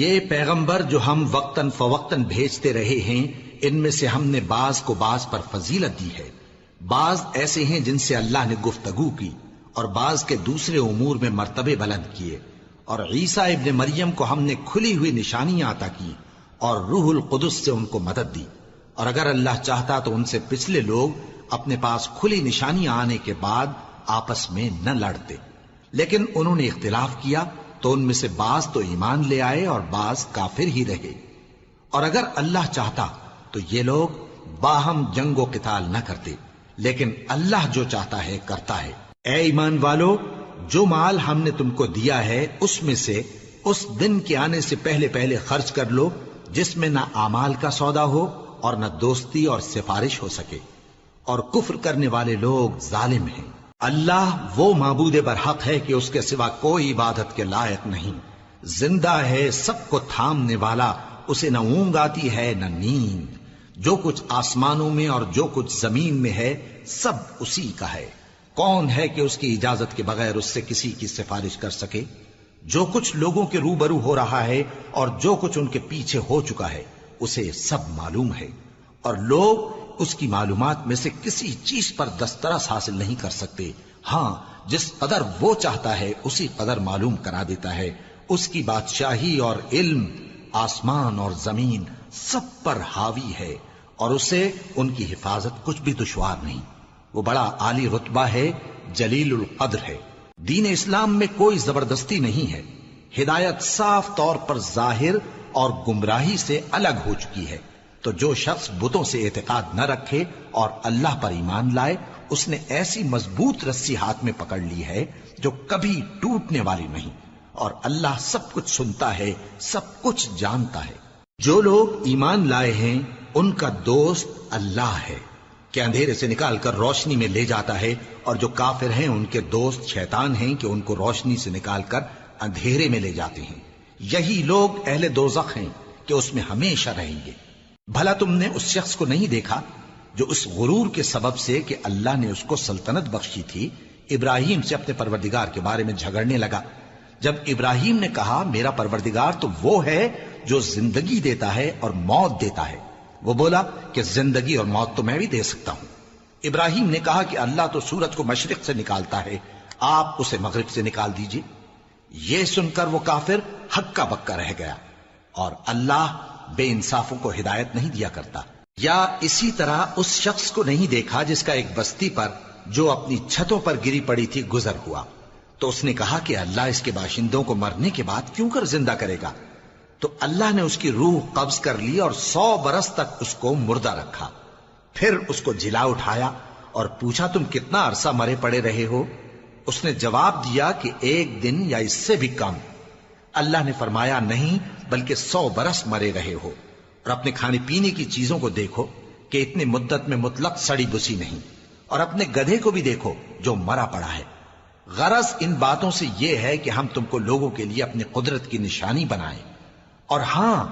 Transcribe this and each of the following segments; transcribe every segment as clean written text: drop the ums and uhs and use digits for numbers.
یہ پیغمبر جو ہم وقتاً فوقتاً بھیجتے رہے ہیں، ان میں سے ہم نے بعض کو بعض پر فضیلت دی ہے۔ بعض ایسے ہیں جن سے اللہ نے گفتگو کی، اور بعض کے دوسرے امور میں مرتبے بلند کیے، اور عیسیٰ ابن مریم کو ہم نے کھلی ہوئی نشانیاں عطا کی اور روح القدس سے ان کو مدد دی، اور اگر اللہ چاہتا تو ان سے پچھلے لوگ اپنے پاس کھلی نشانیاں آنے کے بعد آپس میں نہ لڑتے، لیکن انہوں نے اختلاف کیا تو ان میں سے بعض تو ایمان لے آئے اور بعض کافر ہی رہے۔ اور اگر اللہ چاہتا تو یہ لوگ باہم جنگ و قتال نہ کرتے، لیکن اللہ جو چاہتا ہے کرتا ہے۔ اے ایمان والو، جو مال ہم نے تم کو دیا ہے اس میں سے اس دن کے آنے سے پہلے پہلے خرچ کر لو جس میں نہ اعمال کا سودا ہو اور نہ دوستی اور سفارش ہو سکے، اور کفر کرنے والے لوگ ظالم ہیں۔ اللہ وہ معبود برحق ہے کہ اس کے سوا کوئی عبادت کے لائق نہیں، زندہ ہے، سب کو تھامنے والا، اسے نہ اونگ آتی ہے نہ نیند، جو کچھ آسمانوں میں اور جو کچھ زمین میں ہے سب اسی کا ہے۔ کون ہے کہ اس کی اجازت کے بغیر اس سے کسی کی سفارش کر سکے؟ جو کچھ لوگوں کے روبرو ہو رہا ہے اور جو کچھ ان کے پیچھے ہو چکا ہے اسے سب معلوم ہے، اور لوگ اس کی معلومات میں سے کسی چیز پر دسترس حاصل نہیں کر سکتے۔ ہاں، جس قدر وہ چاہتا ہے اسی قدر معلوم کرا دیتا ہے۔ اس کی بادشاہی اور علم آسمان اور زمین سب پر حاوی ہے، اور اسے ان کی حفاظت کچھ بھی دشوار نہیں۔ وہ بڑا عالی رتبہ ہے، جلیل القدر ہے۔ دین اسلام میں کوئی زبردستی نہیں ہے، ہدایت صاف طور پر ظاہر اور گمراہی سے الگ ہو چکی ہے۔ تو جو شخص بتوں سے اعتقاد نہ رکھے اور اللہ پر ایمان لائے، اس نے ایسی مضبوط رسی ہاتھ میں پکڑ لی ہے جو کبھی ٹوٹنے والی نہیں، اور اللہ سب کچھ سنتا ہے، سب کچھ جانتا ہے۔ جو لوگ ایمان لائے ہیں ان کا دوست اللہ ہے کہ اندھیرے سے نکال کر روشنی میں لے جاتا ہے، اور جو کافر ہیں ان کے دوست شیطان ہیں کہ ان کو روشنی سے نکال کر اندھیرے میں لے جاتے ہیں۔ یہی لوگ اہل دوزخ ہیں کہ اس میں ہمیشہ رہیں گے۔ بھلا تم نے اس شخص کو نہیں دیکھا جو اس غرور کے سبب سے کہ اللہ نے اس کو سلطنت بخشی تھی، ابراہیم سے اپنے پروردگار کے بارے میں جھگڑنے لگا؟ جب ابراہیم نے کہا میرا پروردگار تو وہ ہے جو زندگی دیتا ہے اور موت دیتا ہے، وہ بولا کہ زندگی اور موت تو میں بھی دے سکتا ہوں۔ ابراہیم نے کہا کہ اللہ تو سورج کو مشرق سے نکالتا ہے، آپ اسے مغرب سے نکال دیجئے۔ یہ سن کر وہ کافر ہکا بکا رہ گیا، اور اللہ بے انصافوں کو ہدایت نہیں دیا کرتا۔ یا اسی طرح اس شخص کو نہیں دیکھا جس کا ایک بستی پر جو اپنی چھتوں پر گری پڑی تھی گزر ہوا، تو اس نے کہا کہ اللہ اس کے باشندوں کو مرنے کے بعد کیوں کر زندہ کرے گا؟ تو اللہ نے اس کی روح قبض کر لی اور 100 برس تک اس کو مردہ رکھا۔ پھر اس کو جلا اٹھایا اور پوچھا تم کتنا عرصہ مرے پڑے رہے ہو؟ اس نے جواب دیا کہ 1 دن یا اس سے بھی کم۔ اللہ نے فرمایا نہیں، بلکہ 100 برس مرے رہے ہو، اور اپنے کھانے پینے کی چیزوں کو دیکھو کہ اتنی مدت میں مطلق سڑی بسی نہیں، اور اپنے گدھے کو بھی دیکھو جو مرا پڑا ہے۔ غرض ان باتوں سے یہ ہے کہ ہم تم کو لوگوں کے لیے اپنی قدرت کی نشانی بنائیں، اور ہاں،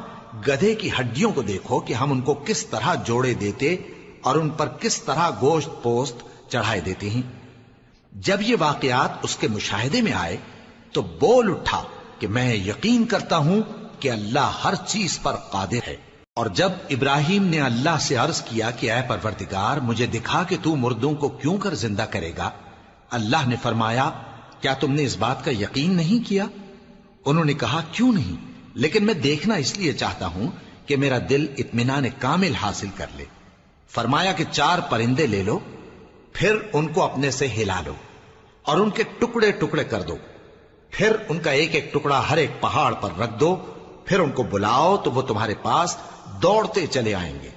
گدھے کی ہڈیوں کو دیکھو کہ ہم ان کو کس طرح جوڑے دیتے اور ان پر کس طرح گوشت پوست چڑھائے دیتے ہیں۔ جب یہ واقعات اس کے مشاہدے میں آئے تو بول اٹھا کہ میں یقین کرتا ہوں کہ اللہ ہر چیز پر قادر ہے۔ اور جب ابراہیم نے اللہ سے عرض کیا کہ اے پروردگار مجھے دکھا کہ تو مردوں کو کیوں کر زندہ کرے گا، اللہ نے فرمایا کیا تم نے اس بات کا یقین نہیں کیا؟ انہوں نے کہا کیوں نہیں، لیکن میں دیکھنا اس لیے چاہتا ہوں کہ میرا دل اطمینان کامل حاصل کر لے۔ فرمایا کہ 4 پرندے لے لو، پھر ان کو اپنے سے ہلا لو اور ان کے ٹکڑے ٹکڑے کر دو، پھر ان کا ایک ایک ٹکڑا ہر ایک پہاڑ پر رکھ دو، پھر ان کو بلاؤ تو وہ تمہارے پاس دوڑتے چلے آئیں گے،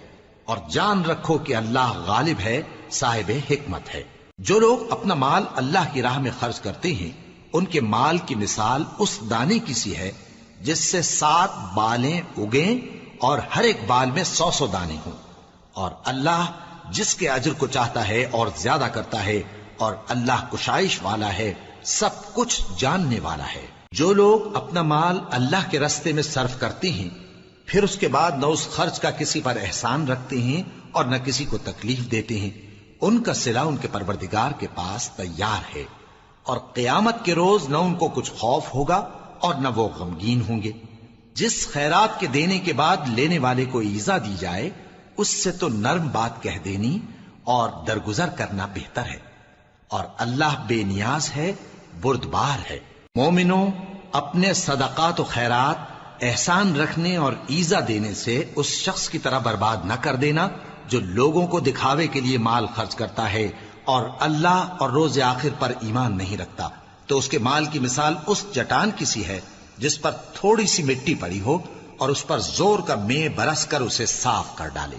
اور جان رکھو کہ اللہ غالب ہے، صاحب حکمت ہے۔ جو لوگ اپنا مال اللہ کی راہ میں خرچ کرتے ہیں ان کے مال کی مثال اس دانے کی سی ہے جس سے 7 بالیں اگیں اور ہر ایک بال میں 100 دانے ہوں، اور اللہ جس کے اجر کو چاہتا ہے اور زیادہ کرتا ہے، اور اللہ کشائش والا ہے، سب کچھ جاننے والا ہے۔ جو لوگ اپنا مال اللہ کے راستے میں صرف کرتے ہیں پھر اس کے بعد نہ اس خرچ کا کسی پر احسان رکھتے ہیں اور نہ کسی کو تکلیف دیتے ہیں، ان کا صلہ ان کے پروردگار کے پاس تیار ہے، اور قیامت کے روز نہ ان کو کچھ خوف ہوگا اور نہ وہ غمگین ہوں گے۔ جس خیرات کے دینے کے بعد لینے والے کو ایذا دی جائے اس سے تو نرم بات کہہ دینی اور درگزر کرنا بہتر ہے، اور اللہ بے نیاز ہے، بردبار ہے۔ مومنوں، اپنے صدقات و خیرات احسان رکھنے اور ایذا دینے سے اس شخص کی طرح برباد نہ کر دینا جو لوگوں کو دکھاوے کے لیے مال خرچ کرتا ہے اور اللہ اور روز آخر پر ایمان نہیں رکھتا، تو اس کے مال کی مثال اس چٹان کی سی ہے جس پر تھوڑی سی مٹی پڑی ہو اور اس پر زور کا مے برس کر اسے صاف کر ڈالے۔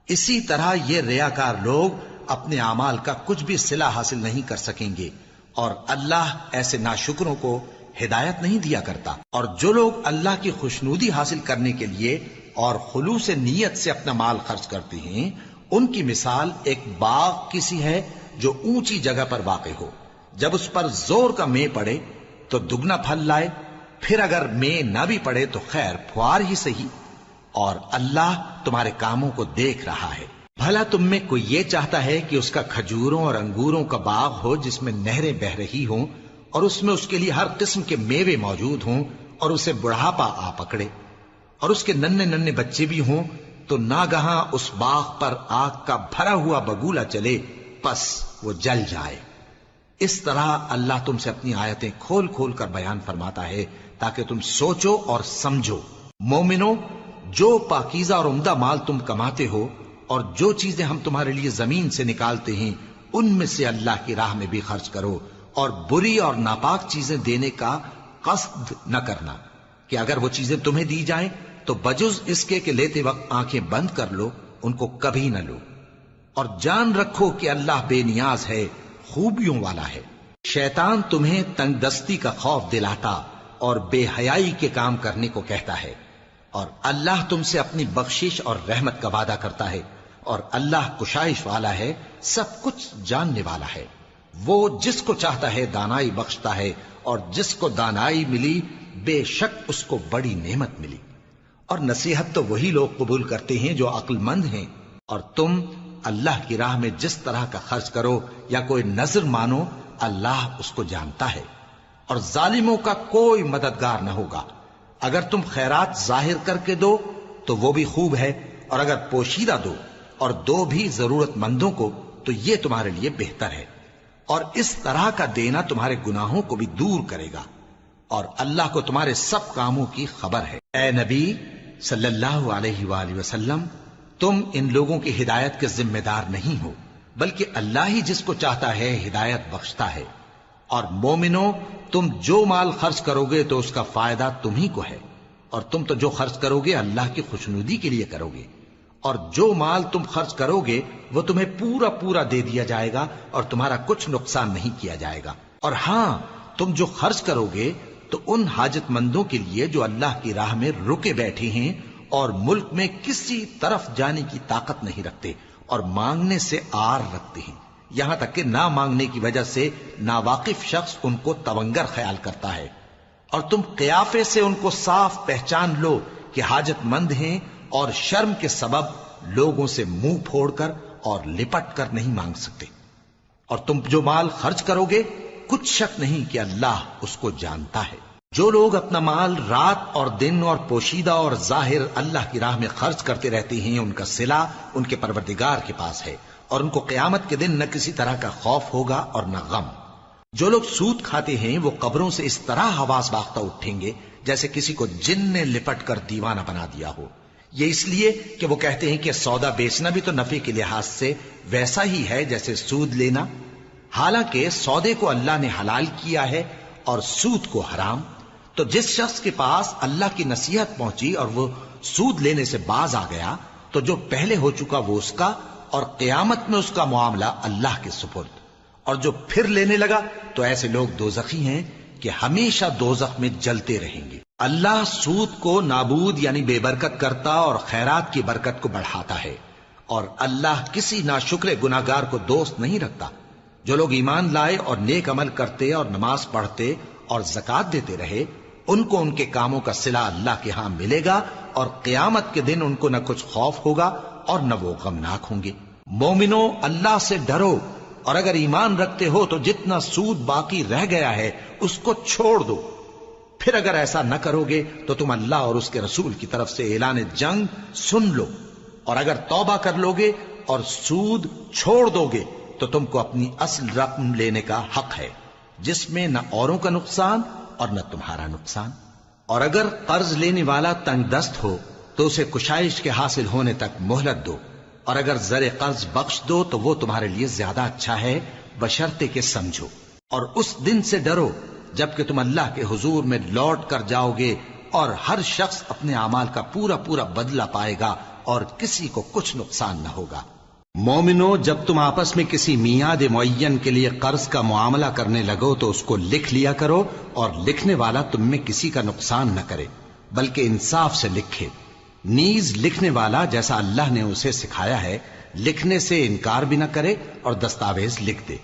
اسی طرح یہ ریاکار لوگ اپنے اعمال کا کچھ بھی صلہ حاصل نہیں کر سکیں گے، اور اللہ ایسے ناشکروں کو ہدایت نہیں دیا کرتا۔ اور جو لوگ اللہ کی خوشنودی حاصل کرنے کے لیے اور خلوص نیت سے اپنا مال خرچ کرتے ہیں، ان کی مثال ایک باغ کی سی ہے جو اونچی جگہ پر واقع ہو، جب اس پر زور کا مے پڑے تو دگنا پھل لائے، پھر اگر مے نہ بھی پڑے تو خیر پھوار ہی صحیح، اور اللہ تمہارے کاموں کو دیکھ رہا ہے۔ بھلا تم میں کوئی یہ چاہتا ہے کہ اس کا کھجوروں اور انگوروں کا باغ ہو جس میں نہریں بہ رہی ہوں اور اس میں اس کے لیے ہر قسم کے میوے موجود ہوں، اور اسے بڑھاپا آ پکڑے اور اس کے ننھے ننھے بچے بھی ہوں، تو ناگہاں اس باغ پر آگ کا بھرا ہوا بگولا چلے، پس وہ جل جائے۔ اس طرح اللہ تم سے اپنی آیتیں کھول کھول کر بیان فرماتا ہے تاکہ تم سوچو اور سمجھو۔ مومنو، جو پاکیزہ اور عمدہ مال تم کماتے ہو اور جو چیزیں ہم تمہارے لیے زمین سے نکالتے ہیں ان میں سے اللہ کی راہ میں بھی خرچ کرو، اور بری اور ناپاک چیزیں دینے کا قصد نہ کرنا کہ اگر وہ چیزیں تمہیں دی جائیں تو بجز اس کے کہ لیتے وقت آنکھیں بند کر لو، ان کو کبھی نہ لو، اور جان رکھو کہ اللہ بے نیاز ہے، خوبیوں والا ہے۔ شیطان تمہیں تنگ دستی کا خوف دلاتا اور بے حیائی کے کام کرنے کو کہتا ہے، اور اللہ تم سے اپنی بخشش اور رحمت کا وعدہ کرتا ہے، اور اللہ کشائش والا ہے، سب کچھ جاننے والا ہے۔ وہ جس کو چاہتا ہے دانائی بخشتا ہے، اور جس کو دانائی ملی بے شک اس کو بڑی نعمت ملی۔ اور نصیحت تو وہی لوگ قبول کرتے ہیں جو عقل مند ہیں، اور تم اللہ کی راہ میں جس طرح کا خرچ کرو یا کوئی نذر مانو، اللہ اس کو جانتا ہے، اور ظالموں کا کوئی مددگار نہ ہوگا۔ اگر تم خیرات ظاہر کر کے دو تو وہ بھی خوب ہے، اور اگر پوشیدہ دو اور دو بھی ضرورت مندوں کو تو یہ تمہارے لیے بہتر ہے، اور اس طرح کا دینا تمہارے گناہوں کو بھی دور کرے گا، اور اللہ کو تمہارے سب کاموں کی خبر ہے۔ اے نبی صلی اللہ علیہ وآلہ وسلم، تم ان لوگوں کی ہدایت کے ذمہ دار نہیں ہو، بلکہ اللہ ہی جس کو چاہتا ہے ہدایت بخشتا ہے۔ اور مومنو، تم جو مال خرچ کرو گے تو اس کا فائدہ تمہیں کو ہے، اور تم تو جو خرچ کرو گے اللہ کی خوشنودی کے لیے کرو گے، اور جو مال تم خرچ کرو گے وہ تمہیں پورا پورا دے دیا جائے گا اور تمہارا کچھ نقصان نہیں کیا جائے گا۔ اور ہاں، تم جو خرچ کرو گے تو ان حاجت مندوں کے لیے جو اللہ کی راہ میں رکے بیٹھے ہیں اور ملک میں کسی طرف جانے کی طاقت نہیں رکھتے اور مانگنے سے آر رکھتے ہیں، یہاں تک کہ نہ مانگنے کی وجہ سے ناواقف شخص ان کو تونگر خیال کرتا ہے، اور تم قیافے سے ان کو صاف پہچان لو کہ حاجت مند ہیں، اور شرم کے سبب لوگوں سے منہ پھوڑ کر اور لپٹ کر نہیں مانگ سکتے۔ اور تم جو مال خرچ کرو گے کچھ شک نہیں کہ اللہ اس کو جانتا ہے۔ جو لوگ اپنا مال رات اور دن اور پوشیدہ اور ظاہر اللہ کی راہ میں خرچ کرتے رہتے ہیں، ان کا صلہ ان کے پروردگار کے پاس ہے، اور ان کو قیامت کے دن نہ کسی طرح کا خوف ہوگا اور نہ غم۔ جو لوگ سود کھاتے ہیں وہ قبروں سے اس طرح حواس باختہ اٹھیں گے جیسے کسی کو جن نے لپٹ کر دیوانہ بنا دیا ہو، یہ اس لیے کہ وہ کہتے ہیں کہ سودا بیچنا بھی تو نفع کے لحاظ سے ویسا ہی ہے جیسے سود لینا، حالانکہ سودے کو اللہ نے حلال کیا ہے اور سود کو حرام۔ تو جس شخص کے پاس اللہ کی نصیحت پہنچی اور وہ سود لینے سے باز آ گیا تو جو پہلے ہو چکا وہ اس کا، اور قیامت میں اس کا معاملہ اللہ کے سپرد۔ اور جو پھر لینے لگا تو ایسے لوگ دوزخی ہیں کہ ہمیشہ دوزخ میں جلتے رہیں گے۔ اللہ سود کو نابود یعنی بے برکت کرتا اور خیرات کی برکت کو بڑھاتا ہے، اور اللہ کسی ناشکر گناہگار کو دوست نہیں رکھتا۔ جو لوگ ایمان لائے اور نیک عمل کرتے اور نماز پڑھتے اور زکوٰۃ دیتے رہے، ان کو ان کے کاموں کا صلہ اللہ کے ہاں ملے گا، اور قیامت کے دن ان کو نہ کچھ خوف ہوگا اور نہ وہ غمناک ہوں گے۔ مومنو، اللہ سے ڈرو، اور اگر ایمان رکھتے ہو تو جتنا سود باقی رہ گیا ہے اس کو چھوڑ دو، پھر اگر ایسا نہ کرو گے تو تم اللہ اور اس کے رسول کی طرف سے اعلان جنگ سن لو، اور اگر توبہ کر لو گے اور سود چھوڑ دو گے تو تم کو اپنی اصل رقم لینے کا حق ہے، جس میں نہ اوروں کا نقصان اور نہ تمہارا نقصان۔ اور اگر قرض لینے والا تنگ دست ہو تو اسے کشائش کے حاصل ہونے تک مہلت دو، اور اگر زر قرض بخش دو تو وہ تمہارے لیے زیادہ اچھا ہے، بشرطے کہ سمجھو۔ اور اس دن سے ڈرو جبکہ تم اللہ کے حضور میں لوٹ کر جاؤ گے، اور ہر شخص اپنے اعمال کا پورا پورا بدلہ پائے گا اور کسی کو کچھ نقصان نہ ہوگا۔ مومنو، جب تم آپس میں کسی میعاد معین کے لیے قرض کا معاملہ کرنے لگو تو اس کو لکھ لیا کرو، اور لکھنے والا تم میں کسی کا نقصان نہ کرے بلکہ انصاف سے لکھے۔ نیز لکھنے والا جیسا اللہ نے اسے سکھایا ہے لکھنے سے انکار بھی نہ کرے اور دستاویز لکھ دے،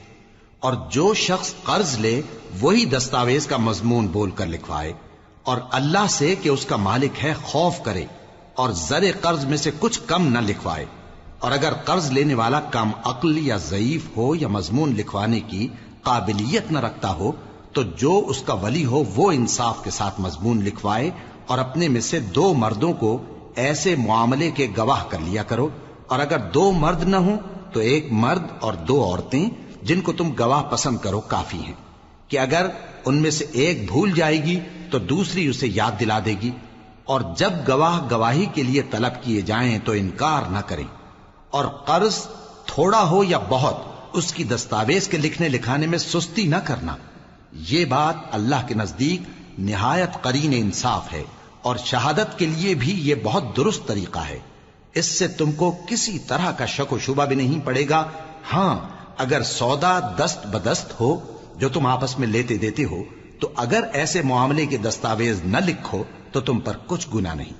اور جو شخص قرض لے وہی دستاویز کا مضمون بول کر لکھوائے، اور اللہ سے کہ اس کا مالک ہے خوف کرے، اور زر قرض میں سے کچھ کم نہ لکھوائے۔ اور اگر قرض لینے والا کم عقل یا ضعیف ہو یا مضمون لکھوانے کی قابلیت نہ رکھتا ہو تو جو اس کا ولی ہو وہ انصاف کے ساتھ مضمون لکھوائے، اور اپنے میں سے 2 مردوں کو ایسے معاملے کے گواہ کر لیا کرو، اور اگر 2 مرد نہ ہوں تو 1 مرد اور 2 عورتیں جن کو تم گواہ پسند کرو کافی ہیں، کہ اگر ان میں سے ایک بھول جائے گی تو دوسری اسے یاد دلا دے گی، اور جب گواہ گواہی کے لیے طلب کیے جائیں تو انکار نہ کریں۔ اور قرض تھوڑا ہو یا بہت اس کی دستاویز کے لکھنے لکھانے میں سستی نہ کرنا، یہ بات اللہ کے نزدیک نہایت قرین انصاف ہے، اور شہادت کے لیے بھی یہ بہت درست طریقہ ہے۔ اس سے تم کو کسی طرح کا شک و شبہ بھی نہیں پڑے گا۔ ہاں، اگر سودا دست بدست ہو جو تم آپس میں لیتے دیتے ہو تو اگر ایسے معاملے کے دستاویز نہ لکھو تو تم پر کچھ گناہ نہیں۔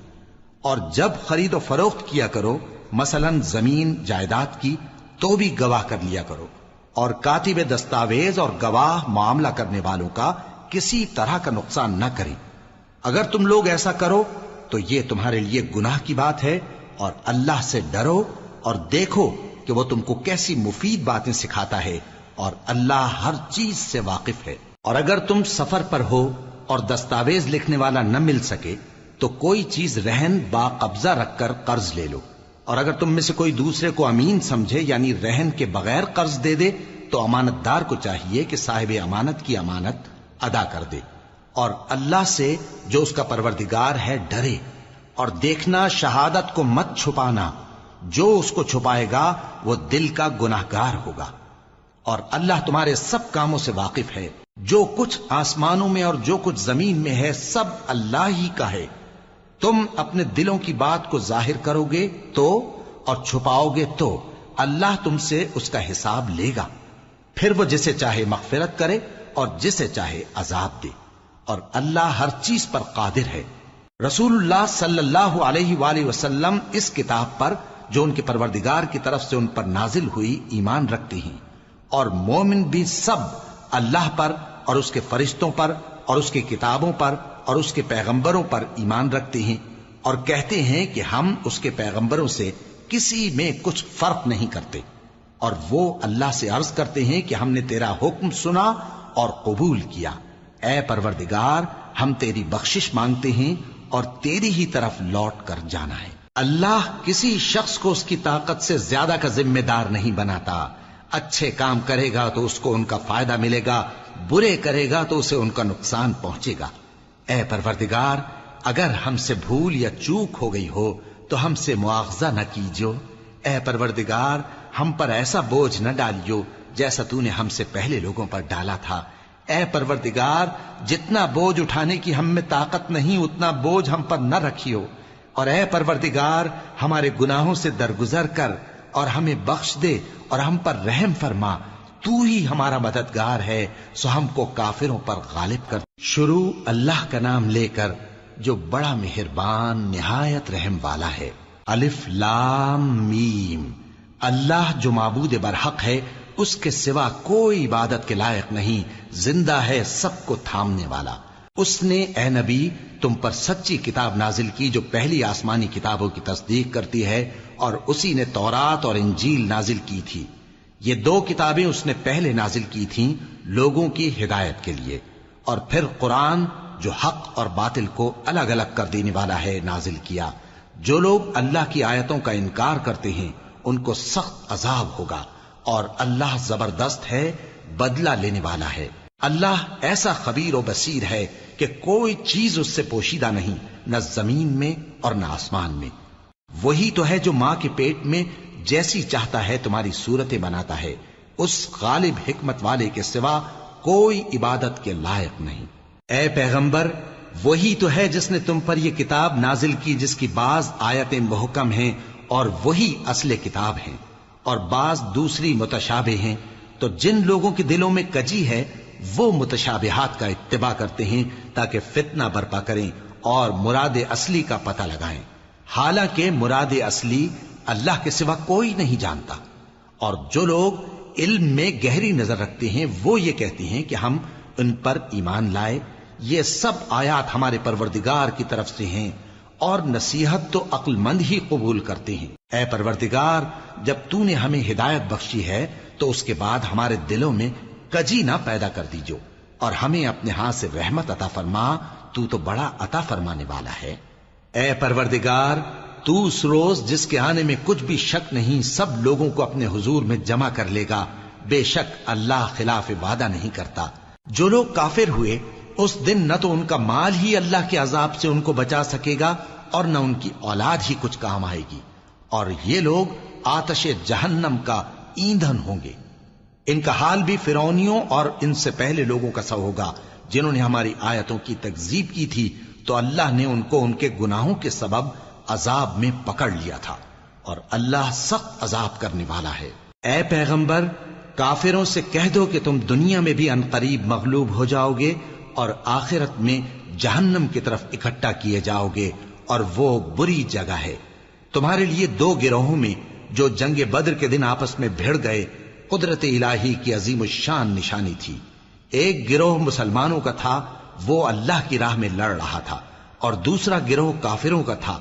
اور جب خرید و فروخت کیا کرو، مثلا زمین جائیداد کی، تو بھی گواہ کر لیا کرو، اور کاتب دستاویز اور گواہ معاملہ کرنے والوں کا کسی طرح کا نقصان نہ کریں۔ اگر تم لوگ ایسا کرو تو یہ تمہارے لیے گناہ کی بات ہے، اور اللہ سے ڈرو اور دیکھو کہ وہ تم کو کیسی مفید باتیں سکھاتا ہے، اور اللہ ہر چیز سے واقف ہے۔ اور اگر تم سفر پر ہو اور دستاویز لکھنے والا نہ مل سکے تو کوئی چیز رہن با قبضہ رکھ کر قرض لے لو، اور اگر تم میں سے کوئی دوسرے کو امین سمجھے یعنی رہن کے بغیر قرض دے دے تو امانت دار کو چاہیے کہ صاحب امانت کی امانت ادا کر دے، اور اللہ سے جو اس کا پروردگار ہے ڈرے، اور دیکھنا شہادت کو مت چھپانا، جو اس کو چھپائے گا وہ دل کا گناہگار ہوگا۔ اور اللہ تمہارے سب کاموں سے واقف ہے، جو کچھ آسمانوں میں اور جو کچھ زمین میں ہے سب اللہ ہی کا ہے۔ تم اپنے دلوں کی بات کو ظاہر کرو گے تو اور چھپاؤ گے تو اللہ تم سے اس کا حساب لے گا، پھر وہ جسے چاہے مغفرت کرے اور جسے چاہے عذاب دے، اور اللہ ہر چیز پر قادر ہے۔ رسول اللہ صلی اللہ علیہ وآلہ وسلم اس کتاب پر جو ان کے پروردگار کی طرف سے ان پر نازل ہوئی ایمان رکھتے ہیں، اور مومن بھی سب اللہ پر اور اس کے فرشتوں پر اور اس کی کتابوں پر اور اس کے پیغمبروں پر ایمان رکھتے ہیں، اور کہتے ہیں کہ ہم اس کے پیغمبروں سے کسی میں کچھ فرق نہیں کرتے، اور وہ اللہ سے عرض کرتے ہیں کہ ہم نے تیرا حکم سنا اور قبول کیا۔ اے پروردگار، ہم تیری بخشش مانگتے ہیں اور تیری ہی طرف لوٹ کر جانا ہے۔ اللہ کسی شخص کو اس کی طاقت سے زیادہ کا ذمہ دار نہیں بناتا۔ اچھے کام کرے گا تو اس کو ان کا فائدہ ملے گا، برے کرے گا تو اسے ان کا نقصان پہنچے گا۔ اے پروردگار، اگر ہم سے بھول یا چوک ہو گئی ہو تو ہم سے مواخذہ نہ کیجو۔ اے پروردگار، ہم پر ایسا بوجھ نہ ڈالیو جیسا تو نے ہم سے پہلے لوگوں پر ڈالا تھا۔ اے پروردگار، جتنا بوجھ اٹھانے کی ہم میں طاقت نہیں اتنا بوجھ ہم پر نہ رکھیو، اور اے پروردگار ہمارے گناہوں سے درگزر کر اور ہمیں بخش دے اور ہم پر رحم فرما، تو ہی ہمارا مددگار ہے، سو ہم کو کافروں پر غالب کر۔ شروع اللہ کا نام لے کر جو بڑا مہربان نہایت رحم والا ہے۔ الف لام میم۔ اللہ جو معبود برحق ہے، اس کے سوا کوئی عبادت کے لائق نہیں، زندہ ہے سب کو تھامنے والا۔ اس نے اے نبی تم پر سچی کتاب نازل کی جو پہلی آسمانی کتابوں کی تصدیق کرتی ہے، اور اسی نے تورات اور انجیل نازل کی تھی۔ یہ 2 کتابیں اس نے پہلے نازل کی تھیں لوگوں کی ہدایت کے لیے، اور پھر قرآن جو حق اور باطل کو الگ الگ کر دینے والا ہے نازل کیا۔ جو لوگ اللہ کی آیتوں کا انکار کرتے ہیں ان کو سخت عذاب ہوگا، اور اللہ زبردست ہے، بدلہ لینے والا ہے۔ اللہ ایسا خبیر و بصیر ہے کہ کوئی چیز اس سے پوشیدہ نہیں، نہ زمین میں اور نہ آسمان میں۔ وہی تو ہے جو ماں کے پیٹ میں جیسی چاہتا ہے تمہاری صورتیں بناتا ہے، اس غالب حکمت والے کے سوا کوئی عبادت کے لائق نہیں۔ اے پیغمبر، وہی تو ہے جس نے تم پر یہ کتاب نازل کی جس کی بعض آیتیں محکم ہیں اور وہی اصل کتاب ہیں، اور بعض دوسری متشابہ ہیں۔ تو جن لوگوں کے دلوں میں کجی ہے وہ متشابہات کا اتباع کرتے ہیں تاکہ فتنہ برپا کریں اور مراد اصلی کا پتہ لگائیں، حالانکہ مراد اصلی اللہ کے سوا کوئی نہیں جانتا۔ اور جو لوگ علم میں گہری نظر رکھتے ہیں وہ یہ کہتے ہیں کہ ہم ان پر ایمان لائے، یہ سب آیات ہمارے پروردگار کی طرف سے ہیں، اور نصیحت تو عقل مند ہی قبول کرتے ہیں۔ اے پروردگار، جب تو نے ہمیں ہدایت بخشی ہے تو اس کے بعد ہمارے دلوں میں کجی نہ پیدا کر دیجو، اور ہمیں اپنے ہاتھ سے رحمت عطا فرما، تو بڑا عطا فرمانے والا ہے۔ اے پروردگار، تو اس روز جس کے آنے میں کچھ بھی شک نہیں سب لوگوں کو اپنے حضور میں جمع کر لے گا، بے شک اللہ خلاف وعدہ نہیں کرتا۔ جو لوگ کافر ہوئے اس دن نہ تو ان کا مال ہی اللہ کے عذاب سے ان کو بچا سکے گا اور نہ ان کی اولاد ہی کچھ کام آئے گی، اور یہ لوگ آتش جہنم کا ایندھن ہوں گے۔ ان کا حال بھی فرعونیوں اور ان سے پہلے لوگوں کا سا ہوگا جنہوں نے ہماری آیتوں کی تکذیب کی تھی، تو اللہ نے ان کو ان کے گناہوں کے سبب عذاب میں پکڑ لیا تھا، اور اللہ سخت عذاب کرنے والا ہے۔ اے پیغمبر، کافروں سے کہہ دو کہ تم دنیا میں بھی عنقریب مغلوب ہو جاؤ گے اور آخرت میں جہنم کی طرف اکٹھا کیے جاؤ گے، اور وہ بری جگہ ہے۔ تمہارے لیے دو گروہوں میں جو جنگ بدر کے دن آپس میں بھڑ گئے قدرت الہی کی عظیم الشان نشانی تھی۔ ایک گروہ مسلمانوں کا تھا، وہ اللہ کی راہ میں لڑ رہا تھا، اور دوسرا گروہ کافروں کا تھا،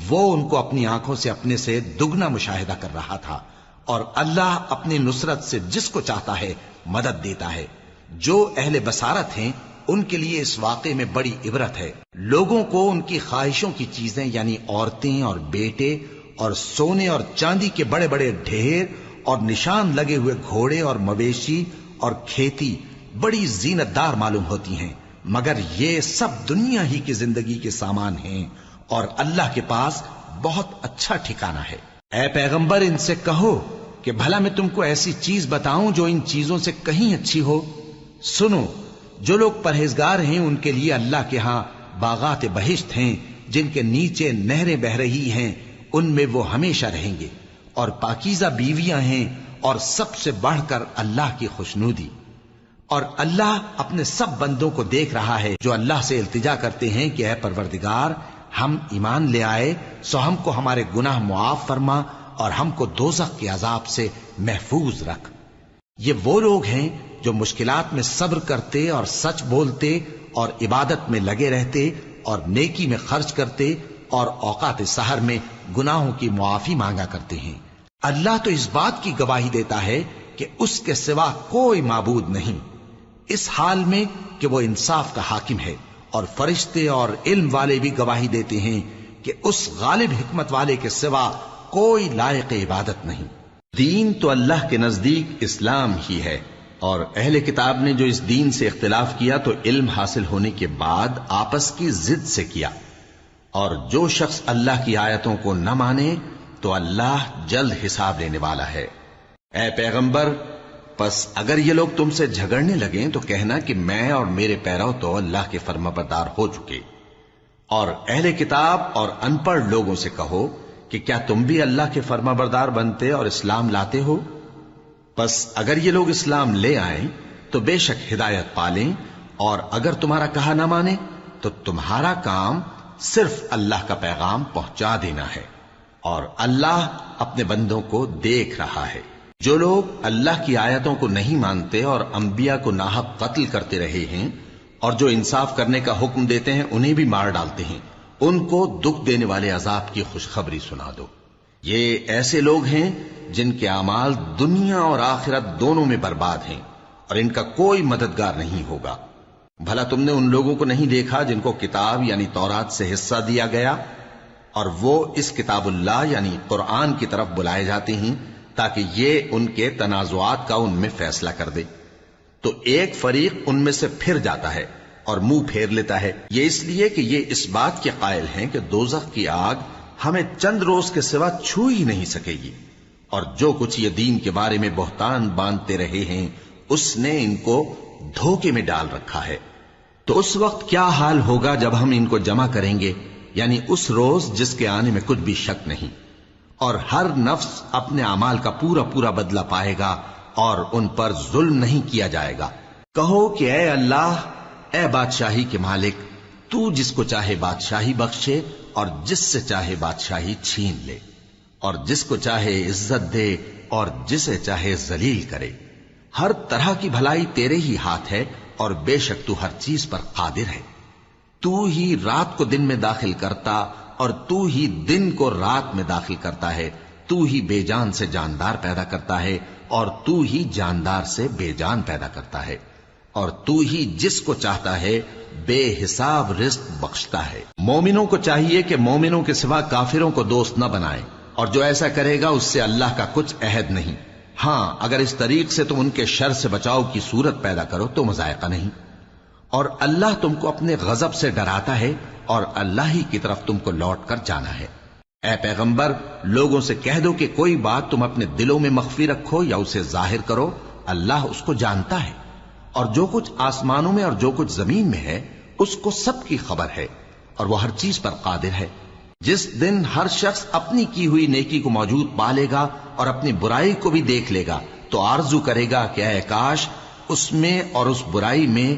وہ ان کو اپنی آنکھوں سے اپنے سے دگنا مشاہدہ کر رہا تھا۔ اور اللہ اپنی نصرت سے جس کو چاہتا ہے مدد دیتا ہے۔ جو اہل بصارت ہیں ان کے لیے اس واقعے میں بڑی عبرت ہے۔ لوگوں کو ان کی خواہشوں کی چیزیں یعنی عورتیں اور بیٹے اور سونے اور چاندی کے بڑے بڑے ڈھیر اور نشان لگے ہوئے گھوڑے اور مویشی اور کھیتی بڑی زینت دار معلوم ہوتی ہیں، مگر یہ سب دنیا ہی کی زندگی کے سامان ہیں، اور اللہ کے پاس بہت اچھا ٹھکانہ ہے۔ اے پیغمبر، ان سے کہو کہ بھلا میں تم کو ایسی چیز بتاؤں جو ان چیزوں سے کہیں اچھی ہو؟ سنو، جو لوگ پرہیزگار ہیں ان کے لیے اللہ کے ہاں باغات بہشت ہیں جن کے نیچے نہریں بہ رہی ہیں، ان میں وہ ہمیشہ رہیں گے، اور پاکیزہ بیویاں ہیں، اور سب سے بڑھ کر اللہ کی خوشنودی۔ اور اللہ اپنے سب بندوں کو دیکھ رہا ہے جو اللہ سے التجا کرتے ہیں کہ اے پروردگار، ہم ایمان لے آئے سو ہم کو ہمارے گناہ معاف فرما اور ہم کو دوزخ کے عذاب سے محفوظ رکھ۔ یہ وہ لوگ ہیں جو مشکلات میں صبر کرتے اور سچ بولتے اور عبادت میں لگے رہتے اور نیکی میں خرچ کرتے اور اوقات سحر میں گناہوں کی معافی مانگا کرتے ہیں۔ اللہ تو اس بات کی گواہی دیتا ہے کہ اس کے سوا کوئی معبود نہیں، اس حال میں کہ وہ انصاف کا حاکم ہے، اور فرشتے اور علم والے بھی گواہی دیتے ہیں کہ اس غالب حکمت والے کے سوا کوئی لائق عبادت نہیں۔ دین تو اللہ کے نزدیک اسلام ہی ہے، اور اہل کتاب نے جو اس دین سے اختلاف کیا تو علم حاصل ہونے کے بعد آپس کی ضد سے کیا، اور جو شخص اللہ کی آیتوں کو نہ مانے تو اللہ جلد حساب لینے والا ہے۔ اے پیغمبر، پس اگر یہ لوگ تم سے جھگڑنے لگیں تو کہنا کہ میں اور میرے پیرو تو اللہ کے فرمانبردار ہو چکے، اور اہل کتاب اور ان پڑھ لوگوں سے کہو کہ کیا تم بھی اللہ کے فرمانبردار بنتے اور اسلام لاتے ہو؟ پس اگر یہ لوگ اسلام لے آئیں تو بے شک ہدایت پالیں، اور اگر تمہارا کہا نہ مانے تو تمہارا کام صرف اللہ کا پیغام پہنچا دینا ہے، اور اللہ اپنے بندوں کو دیکھ رہا ہے۔ جو لوگ اللہ کی آیتوں کو نہیں مانتے اور انبیاء کو ناحق قتل کرتے رہے ہیں، اور جو انصاف کرنے کا حکم دیتے ہیں انہیں بھی مار ڈالتے ہیں، ان کو دکھ دینے والے عذاب کی خوشخبری سنا دو۔ یہ ایسے لوگ ہیں جن کے اعمال دنیا اور آخرت دونوں میں برباد ہیں، اور ان کا کوئی مددگار نہیں ہوگا۔ بھلا تم نے ان لوگوں کو نہیں دیکھا جن کو کتاب یعنی تورات سے حصہ دیا گیا اور وہ اس کتاب اللہ یعنی قرآن کی طرف بلائے جاتے ہیں تاکہ یہ ان کے تنازعات کا ان میں فیصلہ کر دے، تو ایک فریق ان میں سے پھر جاتا ہے اور منہ پھیر لیتا ہے، یہ اس لیے کہ یہ اس بات کے قائل ہیں کہ دوزخ کی آگ ہمیں چند روز کے سوا چھو ہی نہیں سکے گی، اور جو کچھ یہ دین کے بارے میں بہتان باندھتے رہے ہیں اس نے ان کو دھوکے میں ڈال رکھا ہے۔ تو اس وقت کیا حال ہوگا جب ہم ان کو جمع کریں گے، یعنی اس روز جس کے آنے میں کچھ بھی شک نہیں، اور ہر نفس اپنے اعمال کا پورا پورا بدلہ پائے گا اور ان پر ظلم نہیں کیا جائے گا۔ کہو کہ اے اللہ، اے بادشاہی کے مالک، تو جس کو چاہے بادشاہی بخشے اور جس سے چاہے بادشاہی چھین لے، اور جس کو چاہے عزت دے اور جسے چاہے ذلیل کرے۔ ہر طرح کی بھلائی تیرے ہی ہاتھ ہے اور بے شک تو ہر چیز پر قادر ہے۔ تو ہی رات کو دن میں داخل کرتا اور تو ہی دن کو رات میں داخل کرتا ہے، تو ہی بے جان سے جاندار پیدا کرتا ہے اور تو ہی جاندار سے بے جان پیدا کرتا ہے، اور تو ہی جس کو چاہتا ہے بے حساب رزق بخشتا ہے۔ مومنوں کو چاہیے کہ مومنوں کے سوا کافروں کو دوست نہ بنائیں، اور جو ایسا کرے گا اس سے اللہ کا کچھ عہد نہیں۔ ہاں اگر اس طریق سے تم ان کے شر سے بچاؤ کی صورت پیدا کرو تو مذائقہ نہیں، اور اللہ تم کو اپنے غضب سے ڈراتا ہے اور اللہ ہی کی طرف تم کو لوٹ کر جانا ہے۔ اے پیغمبر، لوگوں سے کہہ دو کہ کوئی بات تم اپنے دلوں میں مخفی رکھو یا اسے ظاہر کرو، اللہ اس کو جانتا ہے، اور جو کچھ آسمانوں میں اور جو کچھ زمین میں ہے اس کو سب کی خبر ہے، اور وہ ہر چیز پر قادر ہے۔ جس دن ہر شخص اپنی کی ہوئی نیکی کو موجود پا لے گا اور اپنی برائی کو بھی دیکھ لے گا تو آرزو کرے گا کہ اے کاش اس میں اور اس برائی میں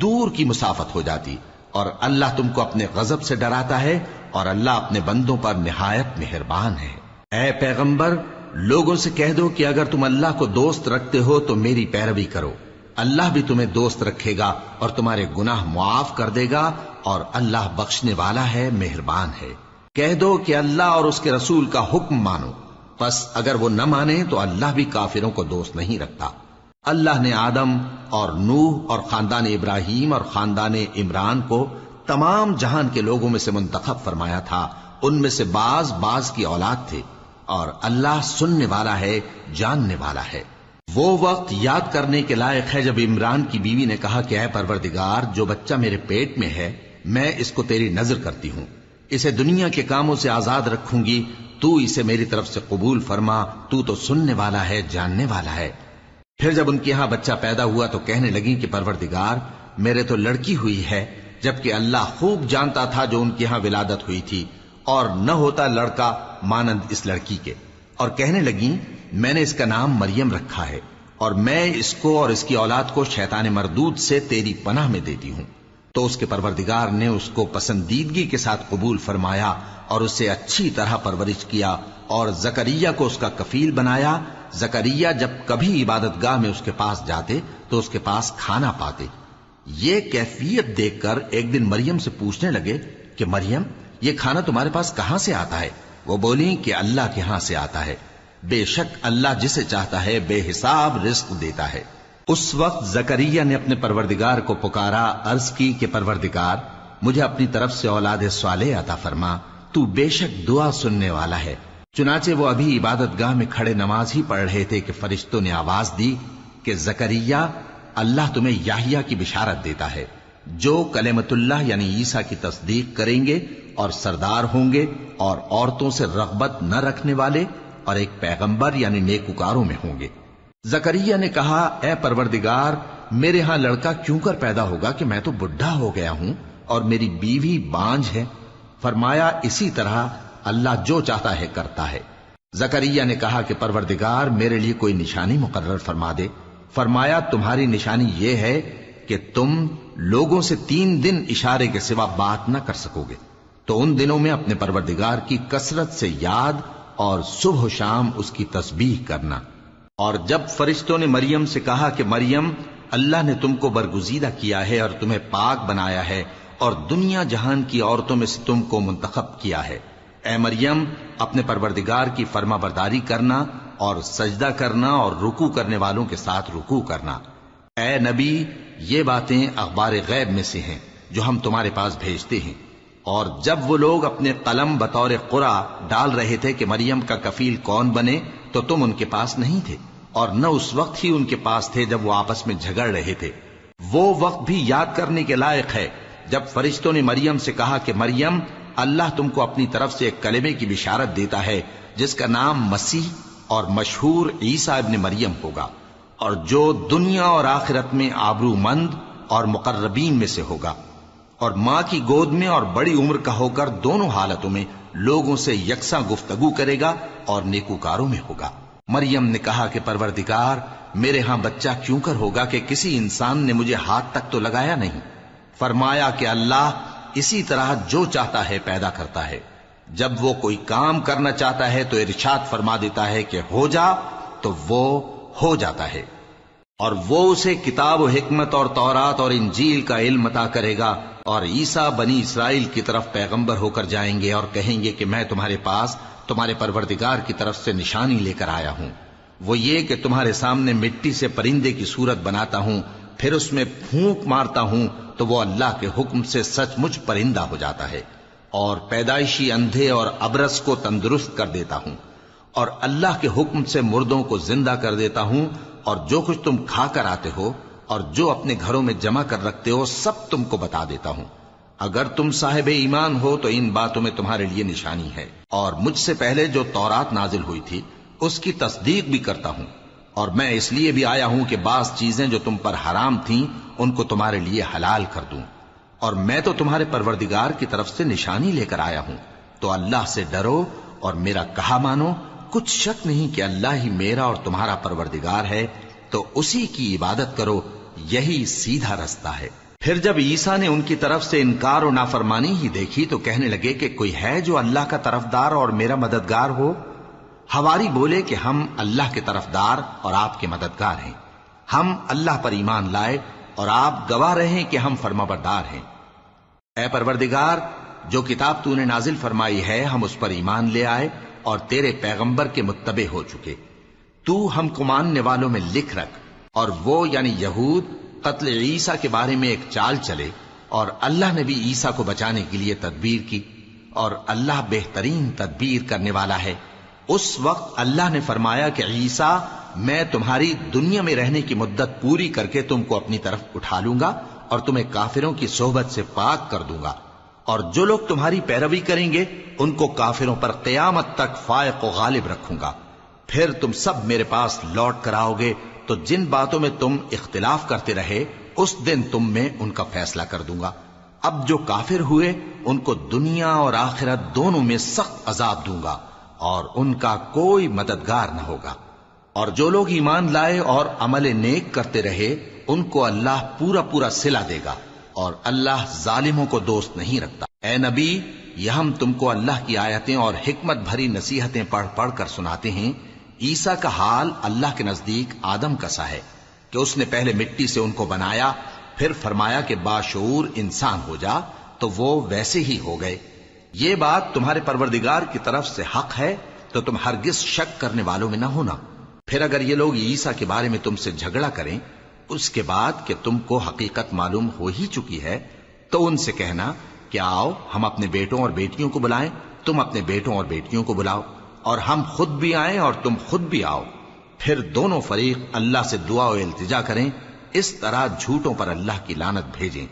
دور کی مسافت ہو جاتی، اور اللہ تم کو اپنے غضب سے ڈراتا ہے اور اللہ اپنے بندوں پر نہایت مہربان ہے۔ اے پیغمبر، لوگوں سے کہہ دو کہ اگر تم اللہ کو دوست رکھتے ہو تو میری پیروی کرو، اللہ بھی تمہیں دوست رکھے گا اور تمہارے گناہ معاف کر دے گا، اور اللہ بخشنے والا ہے، مہربان ہے۔ کہہ دو کہ اللہ اور اس کے رسول کا حکم مانو، پس اگر وہ نہ مانے تو اللہ بھی کافروں کو دوست نہیں رکھتا۔ اللہ نے آدم اور نوح اور خاندان ابراہیم اور خاندان عمران کو تمام جہان کے لوگوں میں سے منتخب فرمایا تھا، ان میں سے بعض بعض کی اولاد تھے، اور اللہ سننے والا ہے، جاننے والا ہے۔ وہ وقت یاد کرنے کے لائق ہے جب عمران کی بیوی نے کہا کہ اے پروردگار، جو بچہ میرے پیٹ میں ہے میں اس کو تیری نذر کرتی ہوں، اسے دنیا کے کاموں سے آزاد رکھوں گی، تو اسے میری طرف سے قبول فرما، تو سننے والا ہے، جاننے والا ہے۔ پھر جب ان کے ہاں بچہ پیدا ہوا تو کہنے لگی کہ پروردگار، میرے تو لڑکی ہوئی ہے، جبکہ اللہ خوب جانتا تھا جو ان کے ہاں ولادت ہوئی تھی، اور نہ ہوتا لڑکا مانند اس لڑکی کے۔ اور کہنے لگی میں نے اس کا نام مریم رکھا ہے، اور میں اس کو اور اس کی اولاد کو شیطان مردود سے تیری پناہ میں دیتی ہوں۔ تو اس کے پروردگار نے اس کو پسندیدگی کے ساتھ قبول فرمایا اور اسے اچھی طرح پرورش کیا، اور زکریا کو اس کا کفیل بنایا۔ زکریا جب کبھی عبادت گاہ میں اس کے پاس جاتے تو اس کے پاس کھانا پاتے۔ یہ کیفیت دیکھ کر ایک دن مریم سے پوچھنے لگے کہ مریم، یہ کھانا تمہارے پاس کہاں سے آتا ہے؟ وہ بولی کہ اللہ کے ہاں سے آتا ہے، بے شک اللہ جسے چاہتا ہے بے حساب رزق دیتا ہے۔ اس وقت زکریا نے اپنے پروردگار کو پکارا، عرض کی کہ پروردگار، مجھے اپنی طرف سے اولاد صالح عطا فرما، تو بے شک دعا سننے والا ہے۔ چنانچہ وہ ابھی عبادت گاہ میں کھڑے نماز ہی پڑھ رہے تھے کہ فرشتوں نے آواز دی کہ زکریا، اللہ تمہیں یحییٰ کی بشارت دیتا ہے، جو کلمۃ اللہ یعنی عیسیٰ کی تصدیق کریں گے اور سردار ہوں گے اور عورتوں سے رغبت نہ رکھنے والے اور ایک پیغمبر یعنی نیکوکاروں میں ہوں گے۔ زکریا نے کہا، اے پروردگار، میرے ہاں لڑکا کیوں کر پیدا ہوگا کہ میں تو بڈھا ہو گیا ہوں اور میری بیوی بانجھ ہے؟ فرمایا اسی طرح اللہ جو چاہتا ہے کرتا ہے۔ زکریا نے کہا کہ پروردگار، میرے لیے کوئی نشانی مقرر فرما دے۔ فرمایا تمہاری نشانی یہ ہے کہ تم لوگوں سے 3 دن اشارے کے سوا بات نہ کر سکو گے، تو ان دنوں میں اپنے پروردگار کی کثرت سے یاد اور صبح و شام اس کی تسبیح کرنا۔ اور جب فرشتوں نے مریم سے کہا کہ مریم، اللہ نے تم کو برگزیدہ کیا ہے اور تمہیں پاک بنایا ہے اور دنیا جہان کی عورتوں میں سے تم کو منتخب کیا ہے، اے مریم اپنے پروردگار کی فرما برداری کرنا اور سجدہ کرنا اور رکوع کرنے والوں کے ساتھ رکوع کرنا۔ اے نبی، یہ باتیں اخبار غیب میں سے ہیں جو ہم تمہارے پاس بھیجتے ہیں۔ اور جب وہ لوگ اپنے قلم بطور قرعہ ڈال رہے تھے کہ مریم کا کفیل کون بنے، تو تم ان کے پاس نہیں تھے، اور نہ اس وقت ہی ان کے پاس تھے جب وہ آپس میں جھگڑ رہے تھے۔ وہ وقت بھی یاد کرنے کے لائق ہے جب فرشتوں نے مریم سے کہا کہ مریم، اللہ تم کو اپنی طرف سے ایک کلمے کی بشارت دیتا ہے جس کا نام مسیح اور مشہور عیسیٰ ابن مریم ہوگا، اور جو دنیا اور آخرت میں آبرو مند اور مقربین میں سے ہوگا، اور ماں کی گود میں اور بڑی عمر کا ہو کر دونوں حالتوں میں لوگوں سے یکساں گفتگو کرے گا اور نیکوکاروں میں ہوگا۔ مریم نے کہا کہ پروردگار، میرے ہاں بچہ کیوں کر ہوگا کہ کسی انسان نے مجھے ہاتھ تک تو لگایا نہیں۔ فرمایا کہ اللہ اسی طرح جو چاہتا ہے پیدا کرتا ہے، جب وہ کوئی کام کرنا چاہتا ہے تو ارشاد فرما دیتا ہے کہ ہو جا، تو وہ ہو جاتا ہے۔ اور وہ اسے کتاب و حکمت اور تورات اور انجیل کا علم عطا کرے گا، اور عیسیٰ بنی اسرائیل کی طرف پیغمبر ہو کر جائیں گے اور کہیں گے کہ میں تمہارے پاس تمہارے پروردگار کی طرف سے نشانی لے کر آیا ہوں، وہ یہ کہ تمہارے سامنے مٹی سے پرندے کی صورت بناتا ہوں، پھر اس میں پھونک مارتا ہوں تو وہ اللہ کے حکم سے سچ مچ پرندہ ہو جاتا ہے، اور پیدائشی اندھے اور ابرص کو تندرست کر دیتا ہوں، اور اللہ کے حکم سے مردوں کو زندہ کر دیتا ہوں، اور جو کچھ تم کھا کر آتے ہو اور جو اپنے گھروں میں جمع کر رکھتے ہو سب تم کو بتا دیتا ہوں۔ اگر تم صاحب ایمان ہو تو ان باتوں میں تمہارے لیے نشانی ہے، اور مجھ سے پہلے جو تورات نازل ہوئی تھی اس کی تصدیق بھی کرتا ہوں، اور میں اس لیے بھی آیا ہوں کہ بعض چیزیں جو تم پر حرام تھیں ان کو تمہارے لیے حلال کر دوں، اور میں تو تمہارے پروردگار کی طرف سے نشانی لے کر آیا ہوں۔ تو اللہ سے ڈرو اور میرا کہا مانو، کچھ شک نہیں کہ اللہ ہی میرا اور تمہارا پروردگار ہے، تو اسی کی عبادت کرو، یہی سیدھا رستہ ہے۔ پھر جب عیسیٰ نے ان کی طرف سے انکار و نافرمانی ہی دیکھی تو کہنے لگے کہ کوئی ہے جو اللہ کا طرفدار اور میرا مددگار ہو؟ حواری بولے کہ ہم اللہ کے طرفدار اور آپ کے مددگار ہیں، ہم اللہ پر ایمان لائے اور آپ گواہ رہے کہ ہم فرمانبردار ہیں۔ اے پروردگار، جو کتاب تو نے نازل فرمائی ہے ہم اس پر ایمان لے آئے اور تیرے پیغمبر کے متبع ہو چکے۔ تو ہم کو ماننے والوں میں لکھ رکھ، اور وہ یعنی یہود قتل عیسیٰ کے بارے میں ایک چال چلے، اور اللہ نے بھی عیسیٰ کو بچانے کے لیے تدبیر کی، اور اللہ بہترین تدبیر کرنے والا ہے۔ اس وقت اللہ نے فرمایا کہ عیسیٰ، میں تمہاری دنیا میں رہنے کی مدت پوری کر کے تم کو اپنی طرف اٹھا لوں گا اور تمہیں کافروں کی صحبت سے پاک کر دوں گا، اور جو لوگ تمہاری پیروی کریں گے ان کو کافروں پر قیامت تک فائق و غالب رکھوں گا۔ پھر تم سب میرے پاس لوٹ کر آؤ گے تو جن باتوں میں تم اختلاف کرتے رہے اس دن تم میں ان کا فیصلہ کر دوں گا۔ اب جو کافر ہوئے ان کو دنیا اور آخرت دونوں میں سخت عذاب دوں گا، اور ان کا کوئی مددگار نہ ہوگا۔ اور جو لوگ ایمان لائے اور عمل نیک کرتے رہے ان کو اللہ پورا پورا صلہ دے گا، اور اللہ ظالموں کو دوست نہیں رکھتا۔ اے نبی، یہ ہم تم کو اللہ کی آیتیں اور حکمت بھری نصیحتیں پڑھ پڑھ کر سناتے ہیں۔ عیسیٰ کا حال اللہ کے نزدیک آدم کا سا ہے کہ اس نے پہلے مٹی سے ان کو بنایا، پھر فرمایا کہ باشعور انسان ہو جا، تو وہ ویسے ہی ہو گئے۔ یہ بات تمہارے پروردگار کی طرف سے حق ہے، تو تم ہرگز شک کرنے والوں میں نہ ہونا۔ پھر اگر یہ لوگ عیسیٰ کے بارے میں تم سے جھگڑا کریں اس کے بعد کہ تم کو حقیقت معلوم ہو ہی چکی ہے، تو ان سے کہنا کہ آؤ ہم اپنے بیٹوں اور بیٹیوں کو بلائیں، تم اپنے بیٹوں اور بیٹیوں کو بلاؤ، اور ہم خود بھی آئیں اور تم خود بھی آؤ، پھر دونوں فریق اللہ سے دعا و التجا کریں، اس طرح جھوٹوں پر اللہ کی لعنت بھیجیں۔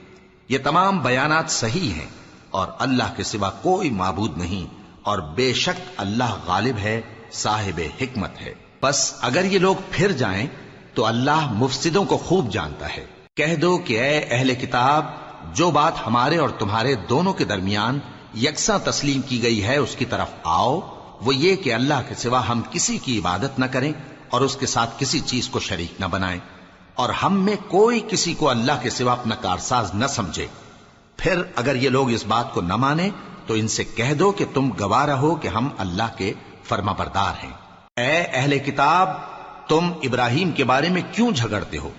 یہ تمام بیانات صحیح ہیں، اور اللہ کے سوا کوئی معبود نہیں، اور بے شک اللہ غالب ہے، صاحب حکمت ہے۔ بس اگر یہ لوگ پھر جائیں تو اللہ مفسدوں کو خوب جانتا ہے۔ کہہ دو کہ اے اہل کتاب، جو بات ہمارے اور تمہارے دونوں کے درمیان یکساں تسلیم کی گئی ہے اس کی طرف آؤ، وہ یہ کہ اللہ کے سوا ہم کسی کی عبادت نہ کریں اور اس کے ساتھ کسی چیز کو شریک نہ بنائیں، اور ہم میں کوئی کسی کو اللہ کے سوا اپنا کارساز نہ سمجھے۔ پھر اگر یہ لوگ اس بات کو نہ مانیں تو ان سے کہہ دو کہ تم گواہ رہو کہ ہم اللہ کے فرما بردار ہیں۔ اے اہل کتاب، تم ابراہیم کے بارے میں کیوں جھگڑتے ہو؟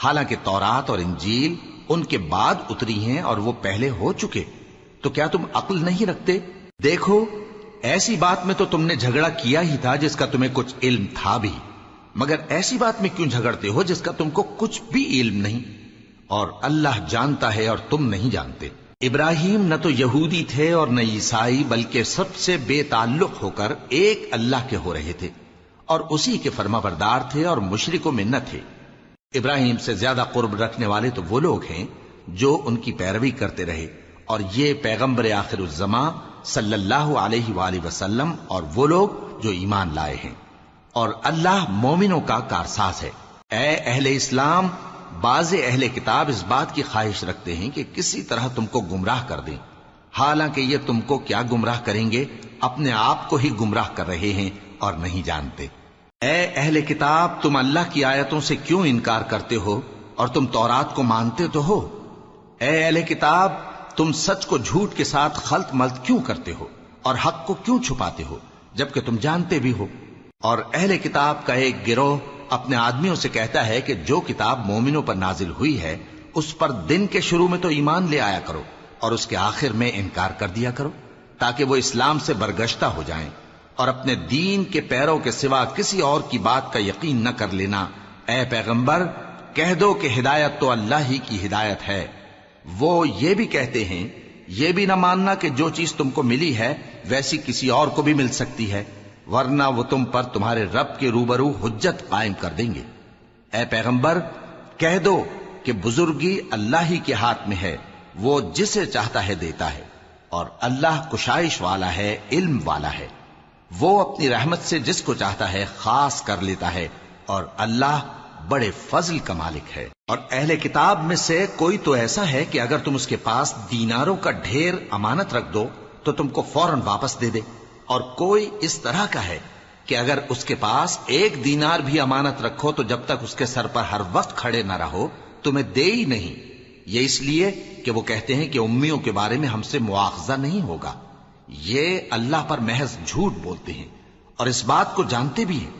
حالانکہ تورات اور انجیل ان کے بعد اتری ہیں اور وہ پہلے ہو چکے، تو کیا تم عقل نہیں رکھتے؟ دیکھو، ایسی بات میں تو تم نے جھگڑا کیا ہی تھا جس کا تمہیں کچھ علم تھا بھی، مگر ایسی بات میں کیوں جھگڑتے ہو جس کا تم کو کچھ بھی علم نہیں؟ اور اللہ جانتا ہے اور تم نہیں جانتے۔ ابراہیم نہ تو یہودی تھے اور نہ عیسائی، بلکہ سب سے بے تعلق ہو کر ایک اللہ کے ہو رہے تھے اور اسی کے فرما بردار تھے اور مشرکوں میں نہ تھے۔ ابراہیم سے زیادہ قرب رکھنے والے تو وہ لوگ ہیں جو ان کی پیروی کرتے رہے، اور یہ پیغمبر آخر الزماں صلی اللہ علیہ وآلہ وسلم اور وہ لوگ جو ایمان لائے ہیں، اور اللہ مومنوں کا کارساز ہے۔ اے اہل اسلام، بعض اہل کتاب اس بات کی خواہش رکھتے ہیں کہ کسی طرح تم کو گمراہ کر دیں، حالانکہ یہ تم کو کیا گمراہ کریں گے، اپنے آپ کو ہی گمراہ کر رہے ہیں اور نہیں جانتے۔ اے اہل کتاب، تم اللہ کی آیتوں سے کیوں انکار کرتے ہو اور تم تورات کو مانتے تو ہو؟ اے اہل کتاب، تم سچ کو جھوٹ کے ساتھ خلط ملط کیوں کرتے ہو اور حق کو کیوں چھپاتے ہو جبکہ تم جانتے بھی ہو؟ اور اہل کتاب کا ایک گروہ اپنے آدمیوں سے کہتا ہے کہ جو کتاب مومنوں پر نازل ہوئی ہے اس پر دن کے شروع میں تو ایمان لے آیا کرو اور اس کے آخر میں انکار کر دیا کرو، تاکہ وہ اسلام سے برگشتہ ہو جائیں، اور اپنے دین کے پیروں کے سوا کسی اور کی بات کا یقین نہ کر لینا۔ اے پیغمبر، کہہ دو کہ ہدایت تو اللہ ہی کی ہدایت ہے۔ وہ یہ بھی کہتے ہیں، یہ بھی نہ ماننا کہ جو چیز تم کو ملی ہے ویسی کسی اور کو بھی مل سکتی ہے، ورنہ وہ تم پر تمہارے رب کے روبرو حجت قائم کر دیں گے۔ اے پیغمبر، کہہ دو کہ بزرگی اللہ ہی کے ہاتھ میں ہے، وہ جسے چاہتا ہے دیتا ہے، اور اللہ کشائش والا ہے، علم والا ہے۔ وہ اپنی رحمت سے جس کو چاہتا ہے خاص کر لیتا ہے، اور اللہ بڑے فضل کا مالک ہے۔ اور اہل کتاب میں سے کوئی تو ایسا ہے کہ اگر تم اس کے پاس دیناروں کا ڈھیر امانت رکھ دو تو تم کو فوراً واپس دے دے، اور کوئی اس طرح کا ہے کہ اگر اس کے پاس 1 دینار بھی امانت رکھو تو جب تک اس کے سر پر ہر وقت کھڑے نہ رہو تمہیں دے ہی نہیں۔ یہ اس لیے کہ وہ کہتے ہیں کہ امیوں کے بارے میں ہم سے مواخذہ نہیں ہوگا۔ یہ اللہ پر محض جھوٹ بولتے ہیں اور اس بات کو جانتے بھی ہیں۔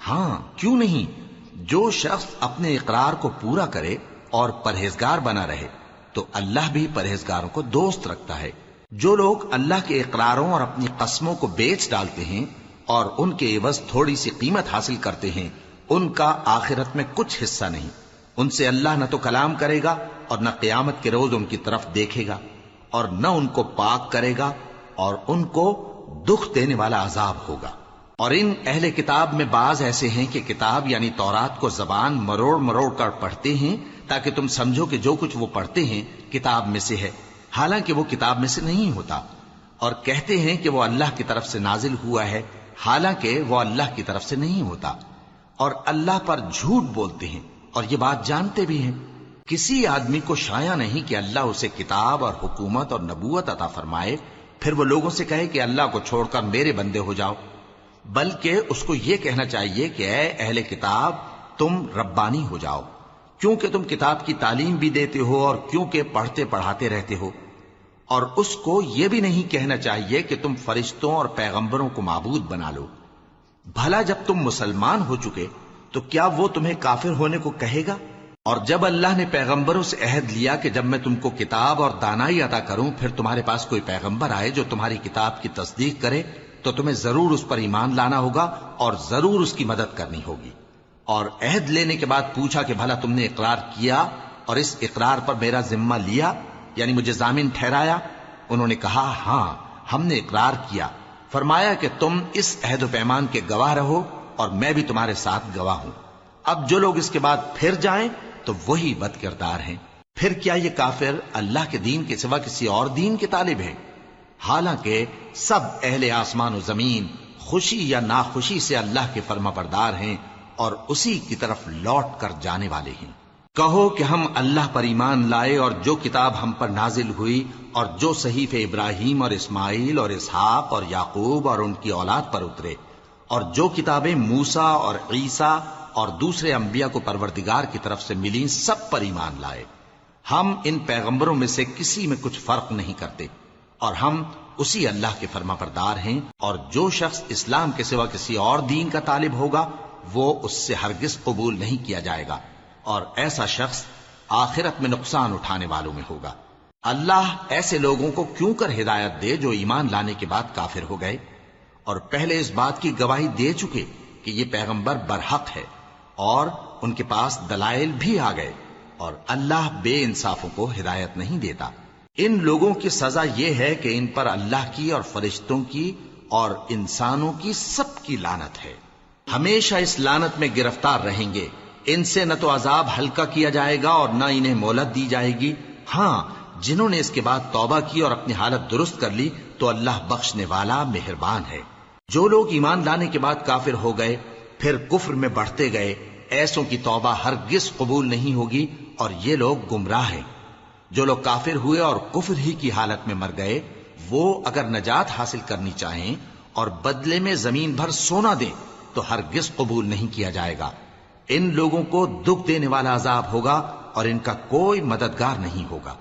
ہاں، کیوں نہیں؟ جو شخص اپنے اقرار کو پورا کرے اور پرہیزگار بنا رہے تو اللہ بھی پرہیزگاروں کو دوست رکھتا ہے۔ جو لوگ اللہ کے اقراروں اور اپنی قسموں کو بیچ ڈالتے ہیں اور ان کے عوض تھوڑی سی قیمت حاصل کرتے ہیں، ان کا آخرت میں کچھ حصہ نہیں۔ ان سے اللہ نہ تو کلام کرے گا اور نہ قیامت کے روز ان کی طرف دیکھے گا، اور نہ ان کو پاک کرے گا، اور ان کو دکھ دینے والا عذاب ہوگا۔ اور ان اہل کتاب میں بعض ایسے ہیں کہ کتاب یعنی تورات کو زبان مروڑ مروڑ کر پڑھتے ہیں تاکہ تم سمجھو کہ جو کچھ وہ پڑھتے ہیں کتاب میں سے ہے، حالانکہ وہ کتاب میں سے نہیں ہوتا، اور کہتے ہیں کہ وہ اللہ کی طرف سے نازل ہوا ہے، حالانکہ وہ اللہ کی طرف سے نہیں ہوتا، اور اللہ پر جھوٹ بولتے ہیں اور یہ بات جانتے بھی ہیں۔ کسی آدمی کو شایع نہیں کہ اللہ اسے کتاب اور حکومت اور نبوت عطا فرمائے، پھر وہ لوگوں سے کہے کہ اللہ کو چھوڑ کر میرے بندے ہو جاؤ، بلکہ اس کو یہ کہنا چاہیے کہ اے اہل کتاب، تم ربانی ہو جاؤ، کیونکہ تم کتاب کی تعلیم بھی دیتے ہو اور کیونکہ پڑھتے پڑھاتے رہتے ہو۔ اور اس کو یہ بھی نہیں کہنا چاہیے کہ تم فرشتوں اور پیغمبروں کو معبود بنا لو۔ بھلا جب تم مسلمان ہو چکے تو کیا وہ تمہیں کافر ہونے کو کہے گا؟ اور جب اللہ نے پیغمبروں سے عہد لیا کہ جب میں تم کو کتاب اور دانائی عطا کروں پھر تمہارے پاس کوئی پیغمبر آئے جو تمہاری کتاب کی تصدیق کرے تو تمہیں ضرور اس پر ایمان لانا ہوگا اور ضرور اس کی مدد کرنی ہوگی۔ اور عہد لینے کے بعد پوچھا کہ بھلا تم نے اقرار کیا اور اس اقرار پر میرا ذمہ لیا، یعنی مجھے ضامن ٹھہرایا؟ انہوں نے کہا ہاں، ہم نے اقرار کیا۔ فرمایا کہ تم اس عہد و پیمان کے گواہ رہو اور میں بھی تمہارے ساتھ گواہ ہوں۔ اب جو لوگ اس کے بعد پھر جائیں تو وہی بد کردار ہیں۔ پھر کیا یہ کافر اللہ کے دین کے سوا کسی اور دین کے طالب ہیں؟ حالانکہ سب اہل آسمان و زمین خوشی یا ناخوشی سے اللہ کے فرما بردار ہیں اور اسی کی طرف لوٹ کر جانے والے ہیں۔ کہو کہ ہم اللہ پر ایمان لائے اور جو کتاب ہم پر نازل ہوئی اور جو صحیفے ابراہیم اور اسماعیل اور اسحاق اور یعقوب اور ان کی اولاد پر اترے، اور جو کتابیں موسیٰ اور عیسیٰ اور دوسرے انبیاء کو پروردگار کی طرف سے ملیں، سب پر ایمان لائے۔ ہم ان پیغمبروں میں سے کسی میں کچھ فرق نہیں کرتے، اور ہم اسی اللہ کے فرما بردار ہیں۔ اور جو شخص اسلام کے سوا کسی اور دین کا طالب ہوگا وہ اس سے ہرگز قبول نہیں کیا جائے گا، اور ایسا شخص آخرت میں نقصان اٹھانے والوں میں ہوگا۔ اللہ ایسے لوگوں کو کیوں کر ہدایت دے جو ایمان لانے کے بعد کافر ہو گئے اور پہلے اس بات کی گواہی دے چکے کہ یہ پیغمبر برحق ہے اور ان کے پاس دلائل بھی آ گئے، اور اللہ بے انصافوں کو ہدایت نہیں دیتا۔ ان لوگوں کی سزا یہ ہے کہ ان پر اللہ کی اور فرشتوں کی اور انسانوں کی سب کی لعنت ہے، ہمیشہ اس لعنت میں گرفتار رہیں گے۔ ان سے نہ تو عذاب ہلکا کیا جائے گا اور نہ انہیں مہلت دی جائے گی۔ ہاں، جنہوں نے اس کے بعد توبہ کی اور اپنی حالت درست کر لی تو اللہ بخشنے والا مہربان ہے۔ جو لوگ ایمان لانے کے بعد کافر ہو گئے پھر کفر میں بڑھتے گئے، ایسوں کی توبہ ہرگز قبول نہیں ہوگی اور یہ لوگ گمراہ ہیں۔ جو لوگ کافر ہوئے اور کفر ہی کی حالت میں مر گئے، وہ اگر نجات حاصل کرنی چاہیں اور بدلے میں زمین بھر سونا دیں تو ہرگز قبول نہیں کیا جائے گا۔ ان لوگوں کو دکھ دینے والا عذاب ہوگا اور ان کا کوئی مددگار نہیں ہوگا۔